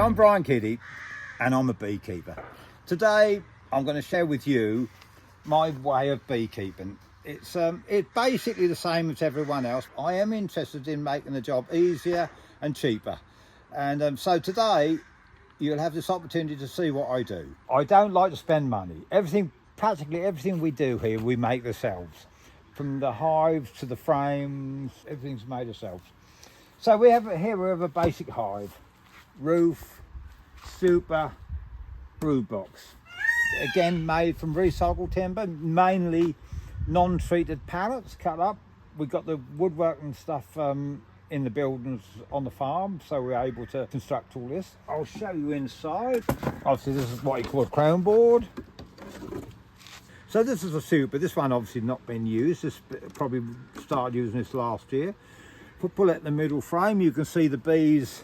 I'm Brian Kiddie and I'm a beekeeper. Today I'm going to share with you my way of beekeeping. It's basically the same as everyone else. I am interested in making the job easier and cheaper, and so today you'll have this opportunity to see what I do. I don't like to spend money. Practically everything we do here we make ourselves, from the hives to the frames, everything's made ourselves. So we have a basic hive, roof, super, brood box. Again, made from recycled timber, mainly non-treated pallets cut up. We've got the woodwork and stuff in the buildings on the farm, so we're able to construct all this. I'll show you inside. Obviously this is what you call a crown board. So this is a super. This one obviously not been used. This probably started using this last year. If we pull out the middle frame, you can see the bees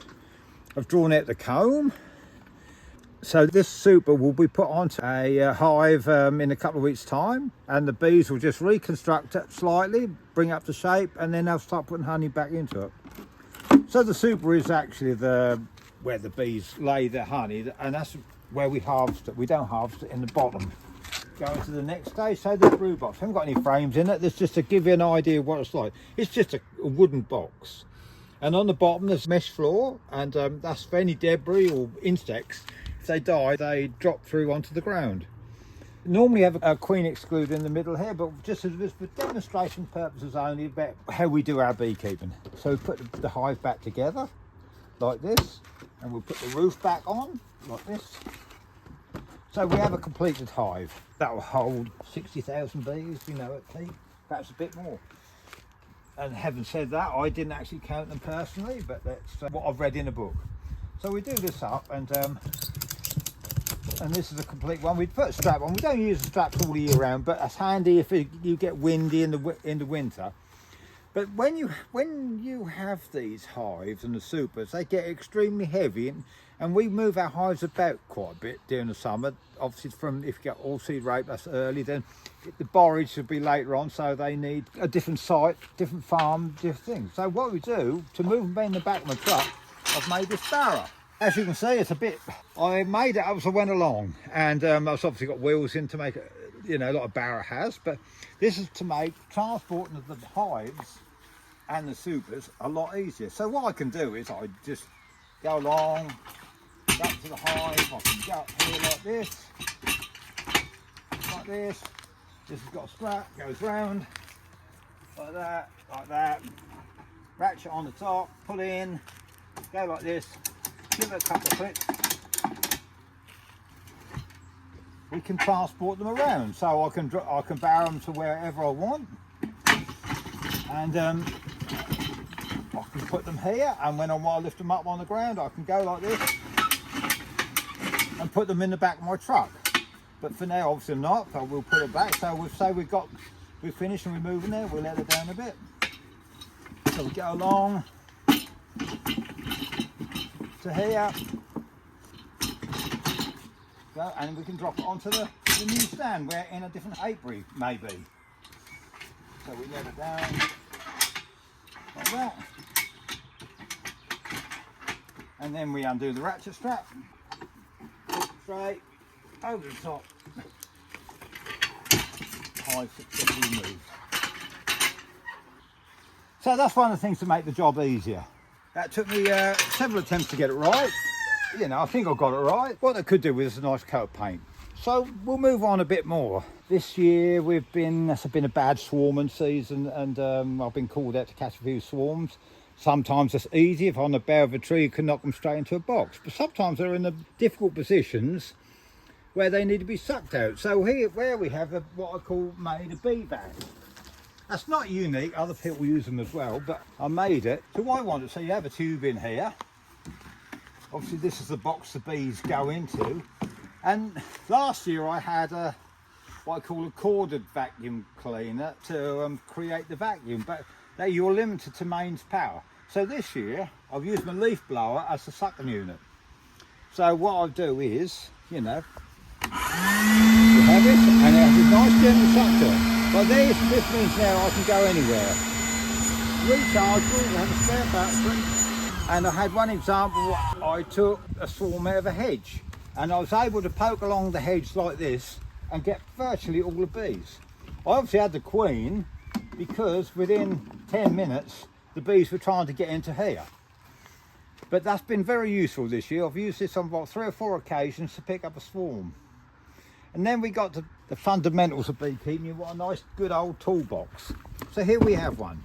have drawn out the comb. So this super will be put onto a hive in a couple of weeks' time, and the bees will just reconstruct it slightly, bring it up to shape, and then they'll start putting honey back into it. So the super is actually where the bees lay their honey, and that's where we harvest it. We don't harvest it in the bottom. Going to the next stage, so the brood box. I haven't got any frames in it. This just to give you an idea of what it's like. It's just a wooden box, and on the bottom there's mesh floor, and that's for any debris or insects. If they die, they drop through onto the ground. Normally have a queen excluder in the middle here, but just as for demonstration purposes only, about how we do our beekeeping. So we put the hive back together like this, and we'll put the roof back on like this. So we have a completed hive that will hold 60,000 bees, at peak, perhaps a bit more. And having said that, I didn't actually count them personally, but that's what I've read in a book. So we do this up, and this is a complete one. We put a strap on. We don't use the straps all year round, but that's handy if you get windy in the winter. But when you have these hives and the supers, they get extremely heavy, and we move our hives about quite a bit during the summer. Obviously, if you get all seed rape, that's early. Then the borage should be later on, so they need a different site, different farm, different things. So what we do to move them in the back of my truck, I've made this barrow. As you can see, it's a bit, I made it up as I went along, and I've obviously got wheels in to make it, like a barrow has, but this is to make transporting of the hives and the supers a lot easier. So what I can do is I just go along, go up to the hive, I can go up here like this. This has got a strap, goes round, like that, ratchet on the top, pull in, go like this, give it a couple of clicks. We can transport them around, so I can barrow them to wherever I want, and I can put them here, and when I want to lift them up on the ground, I can go like this and put them in the back of my truck. But for now, obviously not, so we'll put it back. So we've finished and we're moving there, we'll let it down a bit. So we go along to here, go, and we can drop it onto the new stand where in a different apiary maybe. So we let it down like that, and then we undo the ratchet strap, straight over the top, hive successfully removed. So that's one of the things to make the job easier. That took me several attempts to get it right. I think I got it right. What I could do with is a nice coat of paint. So we'll move on a bit more. This year it's been a bad swarming season, and I've been called out to catch a few swarms. Sometimes it's easy. If on the bough of a tree, you can knock them straight into a box. But sometimes they're in the difficult positions where they need to be sucked out. So here, where we have what I call made a bee bag. That's not unique, other people use them as well, but I made it to what I wanted. So you have a tube in here. Obviously this is the box the bees go into. And last year I had what I call a corded vacuum cleaner to create the vacuum, but you're limited to mains power. So this year I've used my leaf blower as the sucking unit. So what I'll do is, you have it, and it has a nice gentle suction. But this means now I can go anywhere. Rechargeable, you have a spare battery, And I had one example, I took a swarm out of a hedge and I was able to poke along the hedge like this and get virtually all the bees. I obviously had the queen because within 10 minutes the bees were trying to get into here. But that's been very useful this year. I've used this on about 3 or 4 occasions to pick up a swarm. And then we got to the fundamentals of beekeeping. You want a nice good old toolbox. So here we have one.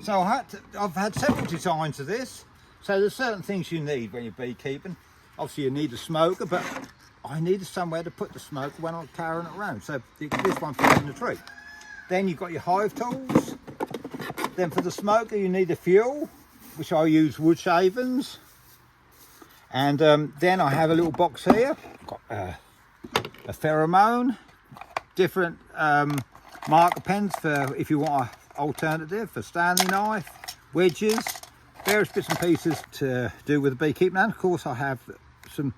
So I've had several designs of this. So there's certain things you need when you're beekeeping. Obviously you need a smoker, but I needed somewhere to put the smoker when I'm carrying it around. So this one fits in the tree. Then you've got your hive tools. Then for the smoker you need a fuel, which I use wood shavings. And then I have a little box here. Got a pheromone, different marker pens for if you want an alternative, for Stanley knife, wedges, various bits and pieces to do with the beekeeping. And of course I have some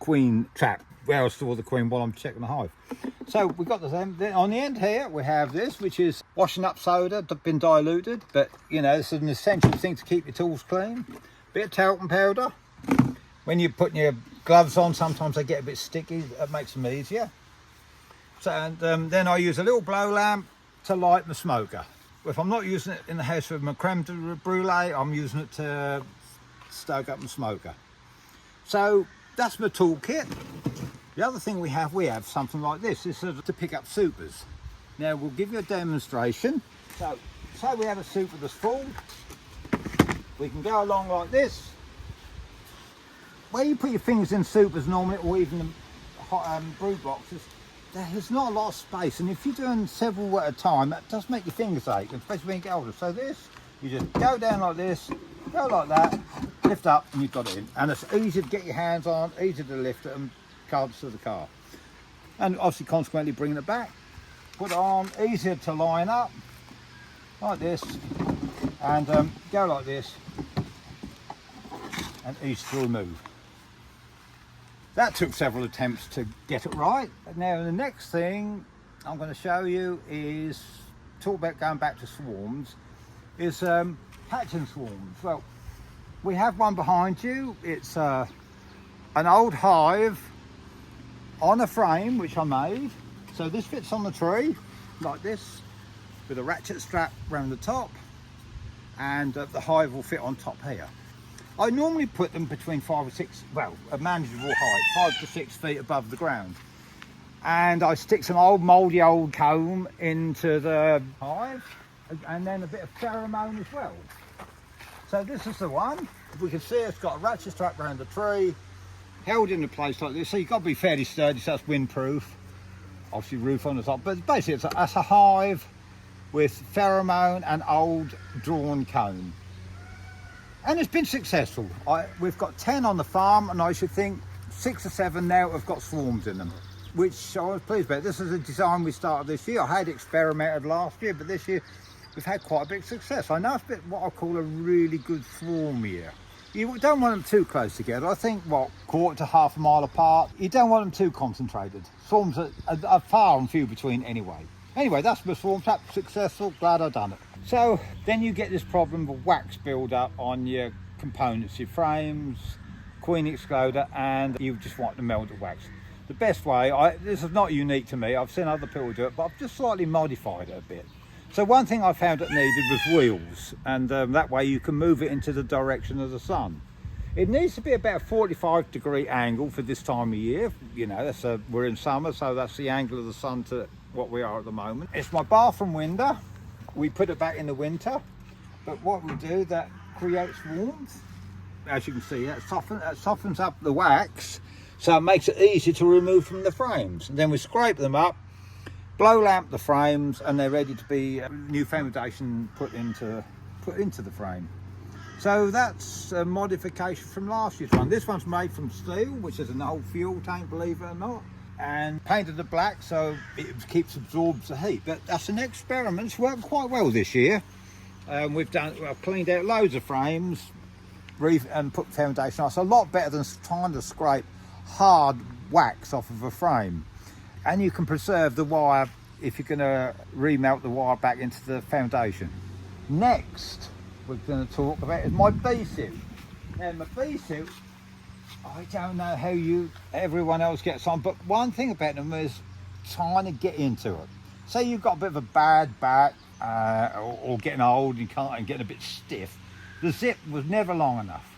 queen trap where I store the queen while I'm checking the hive. So we've got then on the end here we have this, which is washing up soda, been diluted, but you know, this is an essential thing to keep your tools clean. Bit of talcum powder. When you're putting your gloves on, sometimes they get a bit sticky. That makes them easier. So and then I use a little blow lamp to light the smoker. If I'm not using it in the house with my creme brulee, I'm using it to stoke up my smoker. So that's my toolkit. The other thing we have something like this. This is to pick up supers. Now we'll give you a demonstration. So say we have a super that's full. We can go along like this. Where you put your fingers in supers normally, or even the hot brood boxes, there's not a lot of space, and if you're doing several at a time, that does make your fingers ache, especially when you get older. So this, you just go down like this, go like that, lift up, and you've got it in. And it's easy to get your hands on, easy to lift it and cards to the car. And obviously consequently bringing it back, put it on, easier to line up, like this, and go like this, and easy to remove. That took several attempts to get it right. Now the next thing I'm going to show you is, talk about going back to swarms, is hatching swarms. Well, we have one behind you. It's an old hive on a frame which I made. So this fits on the tree like this with a ratchet strap around the top, and the hive will fit on top here. I normally put them between 5 or 6, well, a manageable height, 5 to 6 feet above the ground. And I stick some old mouldy old comb into the hive, and then a bit of pheromone as well. So this is the one. We can see it's got a ratchet strap around the tree, held into place like this. So you've got to be fairly sturdy, so that's windproof. Obviously roof on the top, but basically that's a hive with pheromone and old drawn comb. And it's been successful. We've got 10 on the farm, and I should think 6 or 7 now have got swarms in them, which I was pleased about. This is a design we started this year. I had experimented last year, but this year we've had quite a big success. I know it's a bit what I call a really good swarm year. You don't want them too close together. I think, what, quarter to half a mile apart. You don't want them too concentrated. Swarms are far and few between anyway. Anyway, that's my swarm trap, successful, glad I've done it. So then you get this problem of wax build up on your components, your frames, queen exploder, and you just want to melt the wax. The best way, this is not unique to me, I've seen other people do it, but I've just slightly modified it a bit. So one thing I found it needed was wheels, and that way you can move it into the direction of the sun. It needs to be about a 45-degree angle for this time of year. You know, we're in summer, so that's the angle of the sun to what we are at the moment. It's my bathroom window. We put it back in the winter, but what we do, that creates warmth. As you can see, that softens up the wax, so it makes it easy to remove from the frames. And then we scrape them up, blow lamp the frames, and they're ready to be new foundation put into the frame. So that's a modification from last year's one. This one's made from steel, which is an old fuel tank, believe it or not, and painted it black so it absorbs the heat. But that's an experiment. It's worked quite well this year. I've cleaned out loads of frames and put foundation on. It's a lot better than trying to scrape hard wax off of a frame. And you can preserve the wire if you're going to remelt the wire back into the foundation. Next we're going to talk about is my bee sieve. Now my bee suit, I don't know how everyone else gets on, but one thing about them is trying to get into it. Say you've got a bit of a bad back or getting old and getting a bit stiff, the zip was never long enough.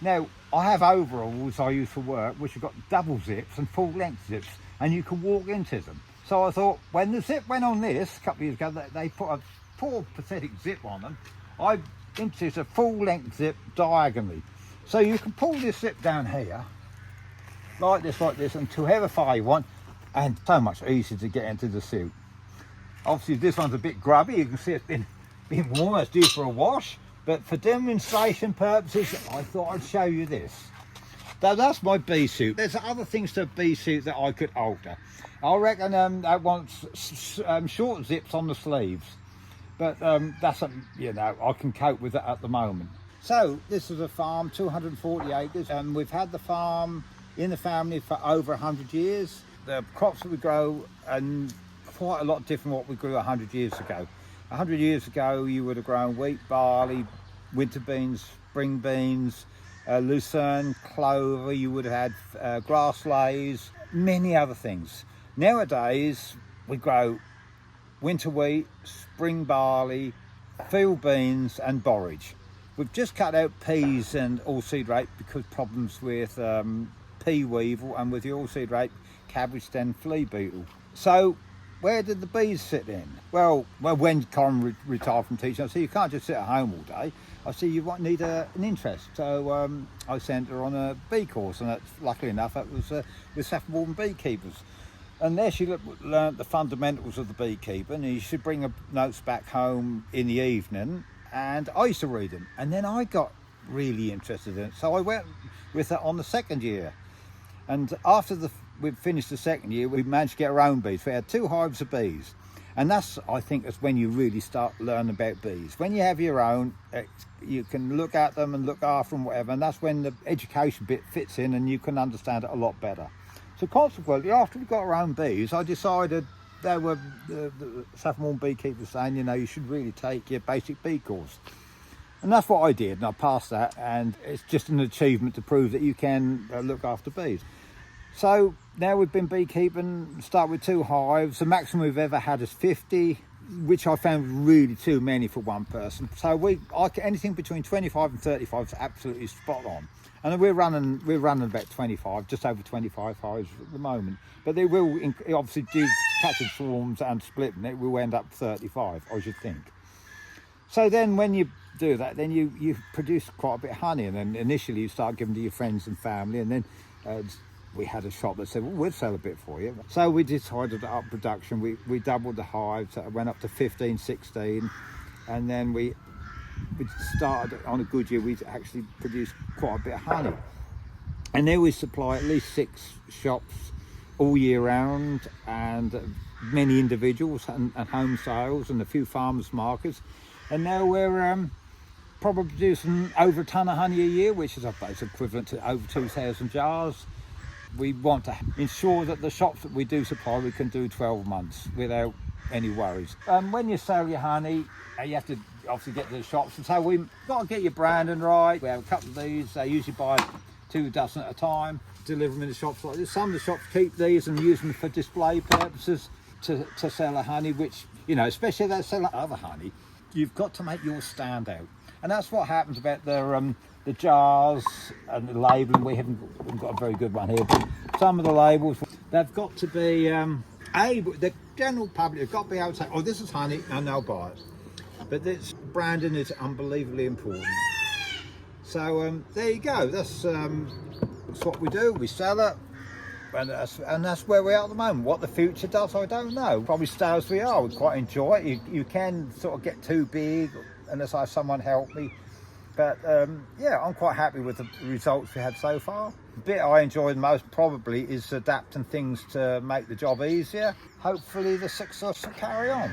Now, I have overalls I use for work, which have got double zips and full length zips, and you can walk into them. So I thought, when the zip went on this, a couple of years ago, they put a poor pathetic zip on them, I introduced a full length zip diagonally. So you can pull this zip down here, like this, and to however far you want, and so much easier to get into the suit. Obviously this one's a bit grubby, you can see it's been warm, it's due for a wash, but for demonstration purposes, I thought I'd show you this. Now that's my bee suit. There's other things to a bee suit that I could alter. I reckon I want short zips on the sleeves, but that's something, you know, I can cope with it at the moment. So this is a farm, 240 acres, and we've had the farm in the family for over 100 years. The crops that we grow are quite a lot different from what we grew 100 years ago. 100 years ago you would have grown wheat, barley, winter beans, spring beans, lucerne, clover, you would have had grass lays, many other things. Nowadays we grow winter wheat, spring barley, field beans and borage. We've just cut out peas and oilseed rape because problems with pea weevil and with the oilseed rape, cabbage stem flea beetle. So where did the bees sit in? Well, when Corin retired from teaching, I said, you can't just sit at home all day. I said, you need an interest. So I sent her on a bee course, and that's, luckily enough, that was with Saffron Walden Beekeepers. And there she learnt the fundamentals of the beekeeping, and you should bring her notes back home in the evening, and I used to read them. And then I got really interested in it. So I went with her on the second year. And after we finished the second year, we managed to get our own bees. We had 2 hives of bees. And that's, I think, that's when you really start learning about bees. When you have your own, you can look at them and look after them, whatever. And that's when the education bit fits in and you can understand it a lot better. So consequently, after we got our own bees, I decided there were the Saffron Walden Beekeepers saying, you know, you should really take your basic bee course. And that's what I did, and I passed that, and it's just an achievement to prove that you can look after bees. So now we've been beekeeping, start with 2 hives. The maximum we've ever had is 50, which I found really too many for one person. So anything between 25 and 35 is absolutely spot on. And we're running about 25, just over 25 hives at the moment. But they will, obviously, due to catching swarms and splitting it, we'll end up 35, I should think. So then when you do that, then you produce quite a bit of honey, and then initially you start giving to your friends and family, and then we had a shop that said, well, we'll sell a bit for you. So we decided to up production. We doubled the hives, so it went up to 15, 16, and then we started on a good year, we actually produced quite a bit of honey. And there we supply at least 6 shops all year round, and many individuals and home sales and a few farmers markets. And now we're probably producing over a tonne of honey a year, which is equivalent to over 2,000 jars. We want to ensure that the shops that we do supply, we can do 12 months without any worries. When you sell your honey, you have to obviously get to the shops, and so we've got to get your branding right. We have a couple of these. They usually buy 2 dozen at a time, deliver them in the shops like this. Some of the shops keep these and use them for display purposes to sell a honey, which, you know, especially if they're selling other honey, you've got to make yours stand out. And that's what happens about the jars and the labelling. We haven't got a very good one here, but some of the labels, they've got to be the general public have got to be able to say, oh, this is honey, and they'll buy it. But this branding is unbelievably important. So there you go. That's what we do. We sell it, and that's where we are at the moment. What the future does, I don't know. Probably stay as we are. We quite enjoy it. You can sort of get too big unless I have someone help me. But yeah, I'm quite happy with the results we had so far. The bit I enjoy the most probably is adapting things to make the job easier. Hopefully the success will carry on.